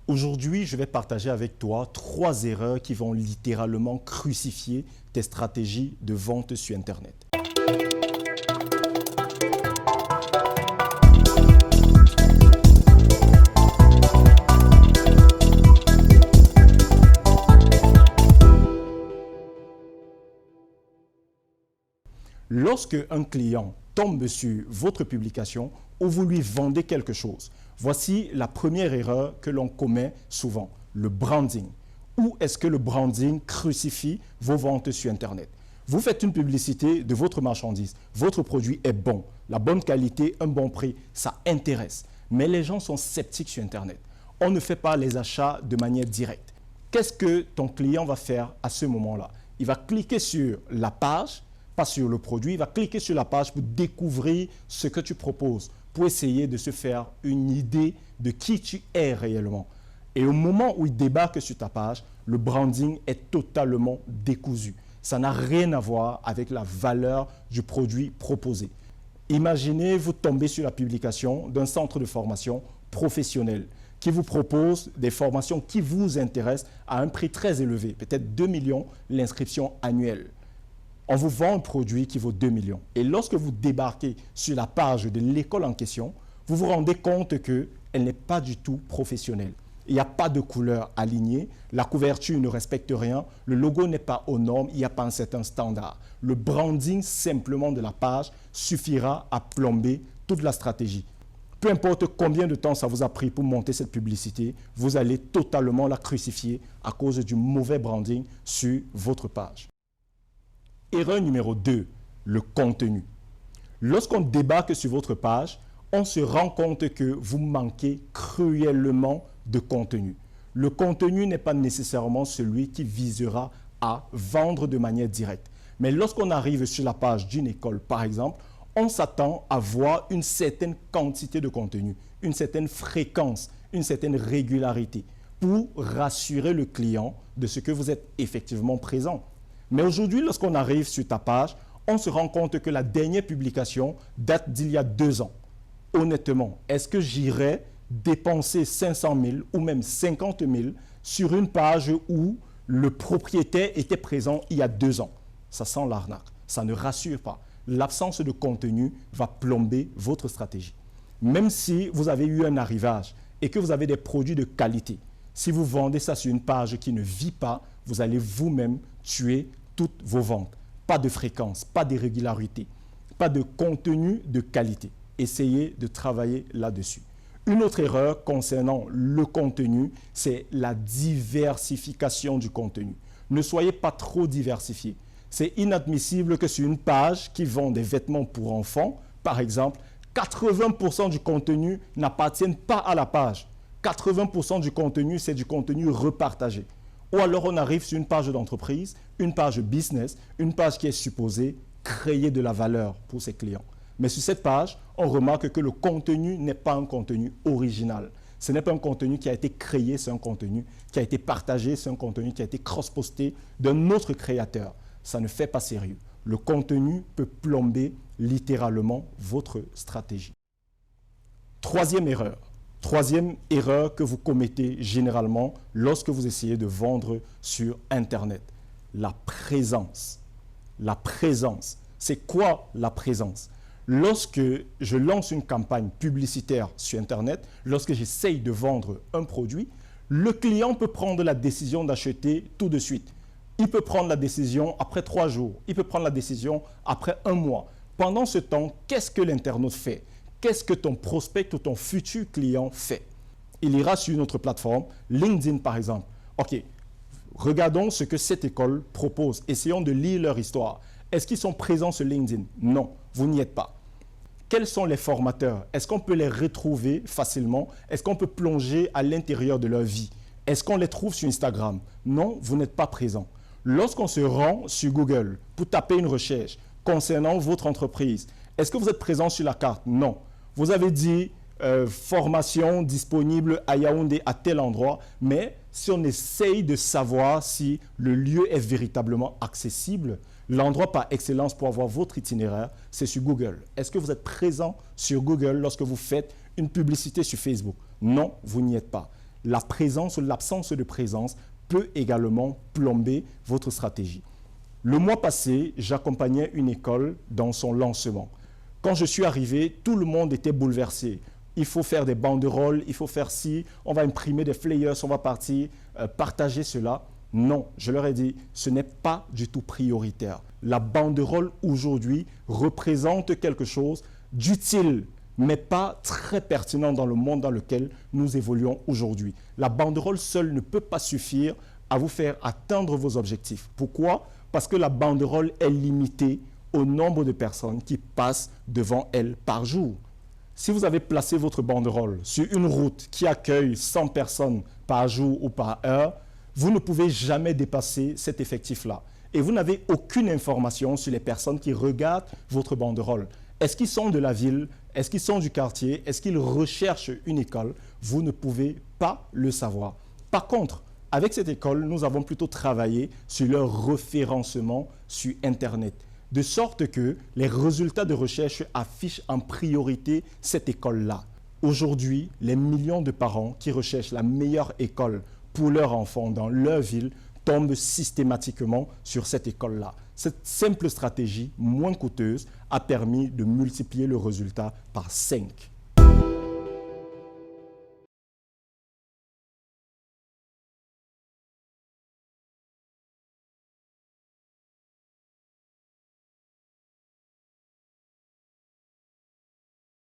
Aujourd'hui, je vais partager avec toi 3 erreurs qui vont littéralement crucifier tes stratégies de vente sur Internet. Lorsque un client tombe sur votre publication ou vous lui vendez quelque chose, voici la première erreur que l'on commet souvent, le branding. Où est-ce que le branding crucifie vos ventes sur Internet? Vous faites une publicité de votre marchandise, votre produit est bon, la bonne qualité, un bon prix, ça intéresse. Mais les gens sont sceptiques sur Internet. On ne fait pas les achats de manière directe. Qu'est-ce que ton client va faire à ce moment-là? Il va cliquer sur la page, pas sur le produit, il va cliquer sur la page pour découvrir ce que tu proposes, pour essayer de se faire une idée de qui tu es réellement. Et au moment où il débarque sur ta page, le branding est totalement décousu. Ça n'a rien à voir avec la valeur du produit proposé. Imaginez, vous tombez sur la publication d'un centre de formation professionnel qui vous propose des formations qui vous intéressent à un prix très élevé, peut-être 2 millions l'inscription annuelle. On vous vend un produit qui vaut 2 millions. Et lorsque vous débarquez sur la page de l'école en question, vous vous rendez compte qu'elle n'est pas du tout professionnelle. Il n'y a pas de couleur alignée, la couverture ne respecte rien, le logo n'est pas aux normes, il n'y a pas un certain standard. Le branding simplement de la page suffira à plomber toute la stratégie. Peu importe combien de temps ça vous a pris pour monter cette publicité, vous allez totalement la crucifier à cause du mauvais branding sur votre page. Erreur numéro 2, le contenu. Lorsqu'on débarque sur votre page, on se rend compte que vous manquez cruellement de contenu. Le contenu n'est pas nécessairement celui qui visera à vendre de manière directe. Mais lorsqu'on arrive sur la page d'une école, par exemple, on s'attend à voir une certaine quantité de contenu, une certaine fréquence, une certaine régularité pour rassurer le client de ce que vous êtes effectivement présent. Mais aujourd'hui, lorsqu'on arrive sur ta page, on se rend compte que la dernière publication date d'il y a 2 ans. Honnêtement, est-ce que j'irais dépenser 500 000 ou même 50 000 sur une page où le propriétaire était présent il y a 2 ans? Ça sent l'arnaque, ça ne rassure pas. L'absence de contenu va plomber votre stratégie. Même si vous avez eu un arrivage et que vous avez des produits de qualité, si vous vendez ça sur une page qui ne vit pas, vous allez vous-même tuer toutes vos ventes. Pas de fréquence, pas d'irrégularité, pas de contenu de qualité. Essayez de travailler là-dessus. Une autre erreur concernant le contenu, c'est la diversification du contenu. Ne soyez pas trop diversifié. C'est inadmissible que sur une page qui vend des vêtements pour enfants, par exemple, 80% du contenu n'appartienne pas à la page. 80% du contenu, c'est du contenu repartagé. Ou alors on arrive sur une page d'entreprise, une page business, une page qui est supposée créer de la valeur pour ses clients. Mais sur cette page, on remarque que le contenu n'est pas un contenu original. Ce n'est pas un contenu qui a été créé, c'est un contenu qui a été partagé, c'est un contenu qui a été cross-posté d'un autre créateur. Ça ne fait pas sérieux. Le contenu peut plomber littéralement votre stratégie. Troisième erreur que vous commettez généralement lorsque vous essayez de vendre sur Internet, la présence. La présence. C'est quoi la présence? Lorsque je lance une campagne publicitaire sur Internet, lorsque j'essaye de vendre un produit, le client peut prendre la décision d'acheter tout de suite. Il peut prendre la décision après 3 jours, il peut prendre la décision après 1 mois. Pendant ce temps, qu'est-ce que l'internaute fait? Qu'est-ce que ton prospect ou ton futur client fait? Il ira sur une autre plateforme, LinkedIn par exemple. OK, regardons ce que cette école propose. Essayons de lire leur histoire. Est-ce qu'ils sont présents sur LinkedIn? Non, vous n'y êtes pas. Quels sont les formateurs? Est-ce qu'on peut les retrouver facilement? Est-ce qu'on peut plonger à l'intérieur de leur vie? Est-ce qu'on les trouve sur Instagram? Non, vous n'êtes pas présent. Lorsqu'on se rend sur Google pour taper une recherche concernant votre entreprise, est-ce que vous êtes présent sur la carte? Non. Vous avez dit formation disponible à Yaoundé à tel endroit, mais si on essaye de savoir si le lieu est véritablement accessible, l'endroit par excellence pour avoir votre itinéraire, c'est sur Google. Est-ce que vous êtes présent sur Google lorsque vous faites une publicité sur Facebook? Non, vous n'y êtes pas. la présence ou l'absence de présence peut également plomber votre stratégie. Le mois passé, j'accompagnais une école dans son lancement. Quand je suis arrivé, tout le monde était bouleversé. Il faut faire des banderoles, il faut faire ci, on va imprimer des flyers, on va partir partager cela. Non, je leur ai dit, ce n'est pas du tout prioritaire. La banderole aujourd'hui représente quelque chose d'utile, mais pas très pertinent dans le monde dans lequel nous évoluons aujourd'hui. La banderole seule ne peut pas suffire à vous faire atteindre vos objectifs. Pourquoi? Parce que la banderole est limitée au nombre de personnes qui passent devant elle par jour. Si vous avez placé votre banderole sur une route qui accueille 100 personnes par jour ou par heure, vous ne pouvez jamais dépasser cet effectif-là. Et vous n'avez aucune information sur les personnes qui regardent votre banderole. Est-ce qu'ils sont de la ville? Est-ce qu'ils sont du quartier? Est-ce qu'ils recherchent une école? Vous ne pouvez pas le savoir. Par contre, avec cette école, nous avons plutôt travaillé sur leur référencement sur Internet, de sorte que les résultats de recherche affichent en priorité cette école-là. Aujourd'hui, les millions de parents qui recherchent la meilleure école pour leur enfant dans leur ville tombent systématiquement sur cette école-là. Cette simple stratégie, moins coûteuse, a permis de multiplier le résultat par 5.